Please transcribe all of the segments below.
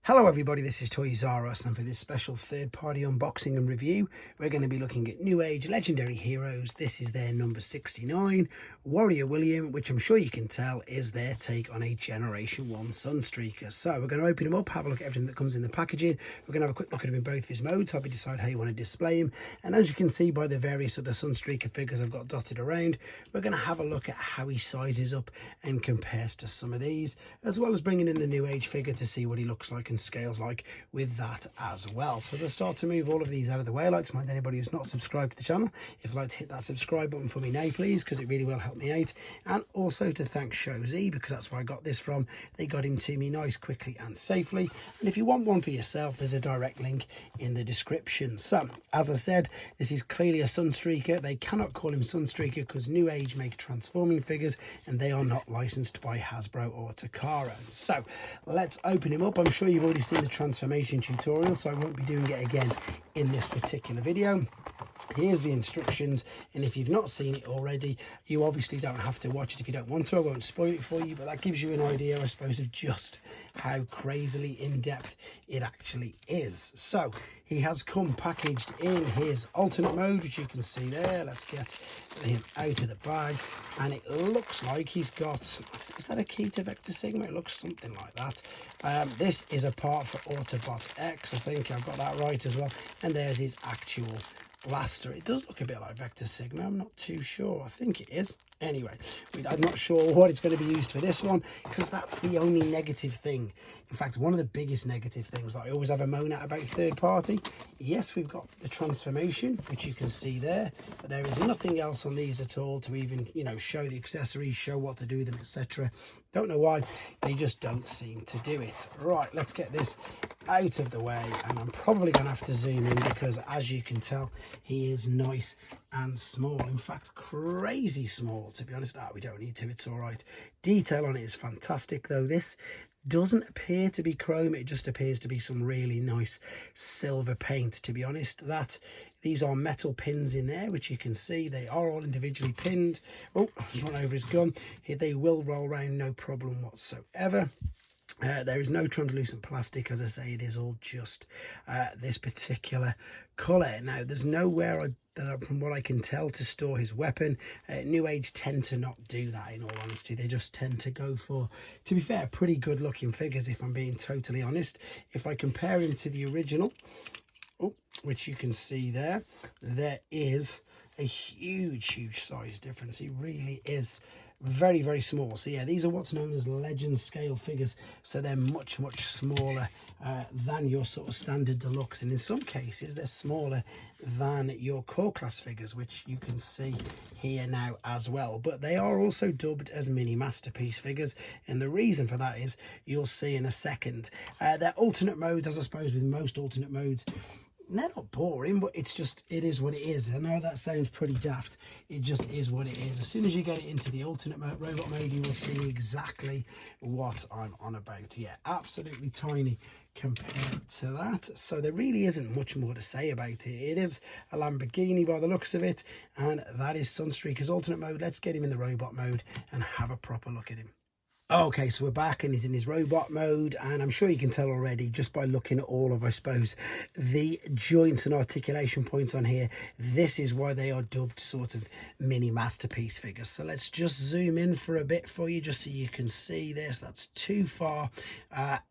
Hello everybody, this is toysareruss, and for this special third-party unboxing and review, we're going to be looking at Newage Legendary Heroes. This is their number 69, Warrior William, which I'm sure you can tell is their take on a Generation 1 Sunstreaker. So we're going to open him up, have a look at everything that comes in the packaging. We're going to have a quick look at him in both of his modes, help you decide how you want to display him. And as you can see by the various other Sunstreaker figures I've got dotted around, we're going to have a look at how he sizes up and compares to some of these, as well as bringing in a Newage figure to see what he looks like and scales like with that as well. So as I start to move all of these out of the way, I'd like to remind anybody who's not subscribed to the channel, if you'd like to hit that subscribe button for me now please, because it really will help me out. And also to thank Show Z, because that's where I got this from. They got him to me nice, quickly and safely. And if you want one for yourself, there's a direct link in the description. So as I said, this is clearly a Sunstreaker. They cannot call him Sunstreaker because Newage make transforming figures and they are not licensed by Hasbro or Takara. So let's open him up. I'm sure you've already seen the transformation tutorial, so I won't be doing it again in this particular video. Here's the instructions, and if you've not seen it already, you obviously don't have to watch it if you don't want to. I won't spoil it for you, but that gives you an idea, I suppose, of just how crazily in-depth it actually is. So he has come packaged in his alternate mode, which you can see there. Let's get him out of the bag, and it looks like he's got, is that a key to Vector Sigma? It looks something like that. This is a part for Autobot X, I think I've got that right as well, and there's his actual blaster. It does look a bit like Vector Sigma. I'm not too sure. I think it is. Anyway, I'm not sure what it's going to be used for this one, because that's the only negative thing. In fact, one of the biggest negative things that I always have a moan at about third party. Yes, we've got the transformation, which you can see there, but there is nothing else on these at all to even, you know, show the accessories, show what to do with them, etc. Don't know why, they just don't seem to do it. Right, let's get this out of the way, and I'm probably going to have to zoom in because, as you can tell, he is nice and small. In fact, crazy small, to be honest. We don't need to, it's all right. Detail on it is fantastic, though. This doesn't appear to be chrome, it just appears to be some really nice silver paint, to be honest. These are metal pins in there, which you can see they are all individually pinned. Oh, I've run over his gun here. They will roll around, no problem whatsoever. There is no translucent plastic, as I say. It is all just this particular colour. Now, there's nowhere from what I can tell, to store his weapon. Newage tend to not do that, in all honesty. They just tend to go for, to be fair, pretty good looking figures, if I'm being totally honest. If I compare him to the original, which you can see there is a huge size difference. He really is very, very small. So yeah, these are what's known as legend scale figures, so they're much smaller than your sort of standard deluxe, and in some cases they're smaller than your core class figures, which you can see here now as well. But they are also dubbed as mini masterpiece figures, and the reason for that is you'll see in a second. Their alternate modes, as I suppose with most alternate modes, they're not boring, but it's just, it is what it is. I know that sounds pretty daft. It just is what it is. As soon as you get it into the alternate robot mode, you will see exactly what I'm on about. Yeah, absolutely tiny compared to that. So there really isn't much more to say about it. It is a Lamborghini by the looks of it, and that is Sunstreaker's alternate mode. Let's get him in the robot mode and have a proper look at him. Okay, so we're back and he's in his robot mode, and I'm sure you can tell already just by looking at all of, I suppose, the joints and articulation points on here. This is why they are dubbed sort of mini masterpiece figures. So let's just zoom in for a bit for you, just so you can see this. That's too far.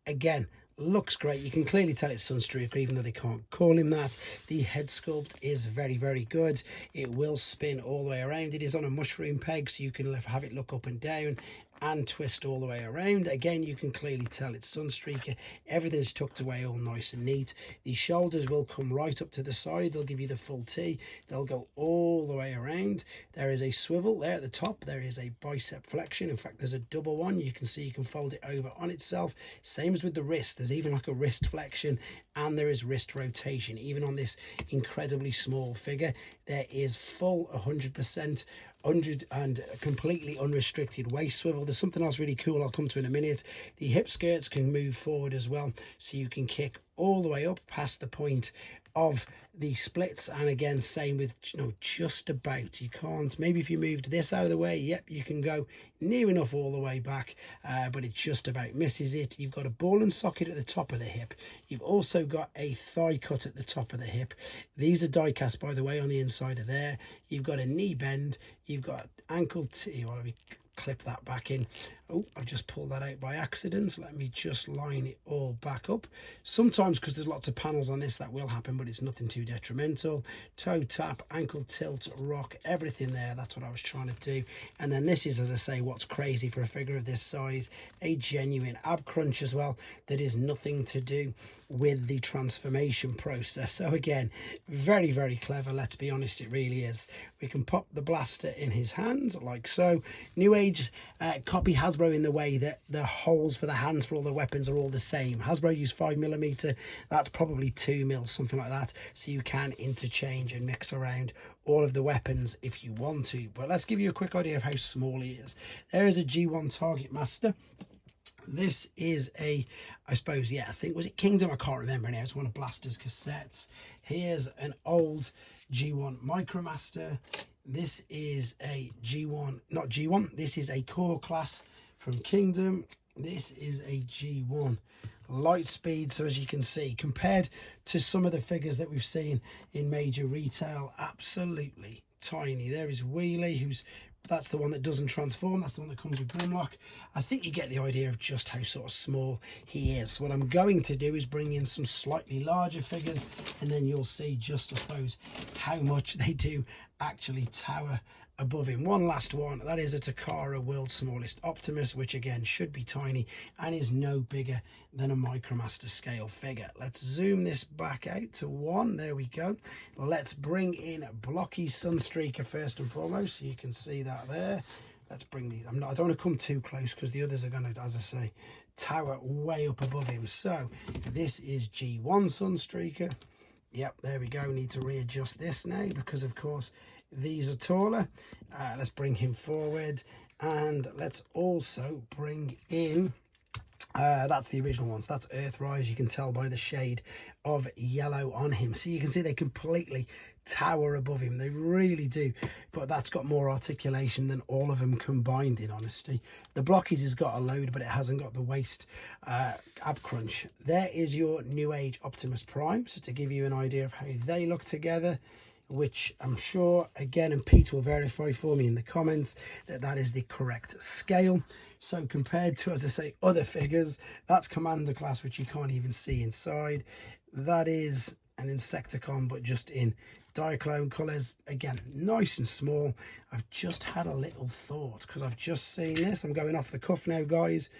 Again, looks great. You can clearly tell it's Sunstreaker, even though they can't call him that. The head sculpt is very good. It will spin all the way around. It is on a mushroom peg, so you can have it look up and down and twist all the way around. Again, you can clearly tell it's Sunstreaker. Everything's tucked away all nice and neat. The shoulders will come right up to the side. They'll give you the full T. They'll go all the way around. There is a swivel there at the top. There is a bicep flexion. In fact, there's a double one. You can see you can fold it over on itself. Same as with the wrist. There's even like a wrist flexion, and there is wrist rotation. Even on this incredibly small figure, there is full 100% and completely unrestricted waist swivel. There's something else really cool I'll come to in a minute. The hip skirts can move forward as well, so you can kick all the way up past the point of the splits, and again same with, you know, just about, you can't, maybe if you moved this out of the way, yep, you can go near enough all the way back, but it just about misses it. You've got a ball and socket at the top of the hip. You've also got a thigh cut at the top of the hip. These are die cast, by the way, on the inside of there. You've got a knee bend, you've got ankle let me clip that back in. Oh, I just pulled that out by accident. Let me just line it all back up. Sometimes, because there's lots of panels on this, that will happen, but it's nothing too detrimental. Toe tap, ankle tilt, rock, everything there. That's what I was trying to do. And then this is, as I say, what's crazy for a figure of this size, a genuine ab crunch as well. That is nothing to do with the transformation process. So again, very, very clever. Let's be honest, it really is. We can pop the blaster in his hands like so. Newage copy Hasbro in the way that the holes for the hands for all the weapons are all the same. Hasbro use 5mm, that's probably 2mm, something like that, so you can interchange and mix around all of the weapons if you want to. But let's give you a quick idea of how small he is. There is a G1 Target Master. This is a, I suppose, yeah, I think, was it Kingdom? I can't remember now. It's one of Blaster's cassettes. Here's an old G1 Micromaster. This is a G1, not G1, this is a core class from Kingdom. This is a G1 Lightspeed. So as you can see, compared to some of the figures that we've seen in major retail, absolutely tiny. There is Wheelie, that's the one that doesn't transform. That's the one that comes with Grimlock. I think you get the idea of just how sort of small he is. What I'm going to do is bring in some slightly larger figures, and then you'll see just, I suppose, how much they do actually tower above him. One last one, that is a Takara World's Smallest Optimus, which again should be tiny and is no bigger than a Micromaster scale figure. Let's zoom this back out to 1. There we go. Let's bring in Blocky Sunstreaker first and foremost, so you can see that there. Let's bring these, I don't want to come too close because the others are going to, as I say, tower way up above him. So this is G1 Sunstreaker. Yep, there we go. Need to readjust this now because of course these are taller. Let's bring him forward, and let's also bring in that's the original ones. That's Earthrise. You can tell by the shade of yellow on him, so you can see they completely tower above him. They really do, but that's got more articulation than all of them combined, in honesty. The Blockies has got a load, but it hasn't got the waist ab crunch. There is your Newage Optimus Prime, so to give you an idea of how they look together, which I'm sure, again, and Pete will verify for me in the comments, that that is the correct scale. So compared to, as I say, other figures, that's Commander class, which you can't even see inside. That is an Insecticon, but just in Diaclone colours. Again, nice and small. I've just had a little thought, because I've just seen this. I'm going off the cuff now, guys.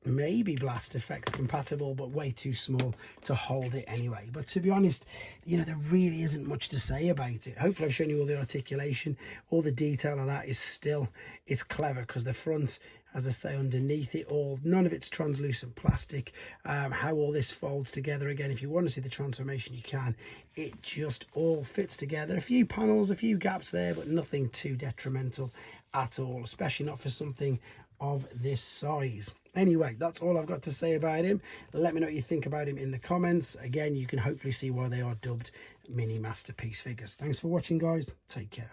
Maybe Blast Effect compatible, but way too small to hold it anyway. But to be honest, you know, there really isn't much to say about it. Hopefully I've shown you all the articulation, all the detail of that is still, it's clever, because the front, as I say, underneath it all, none of it's translucent plastic. How all this folds together, again, if you want to see the transformation, you can. It just all fits together. A few panels, a few gaps there, but nothing too detrimental at all, especially not for something of this size. Anyway, that's all I've got to say about him. Let me know what you think about him in the comments. Again, you can hopefully see why they are dubbed mini masterpiece figures. Thanks for watching, guys. Take care.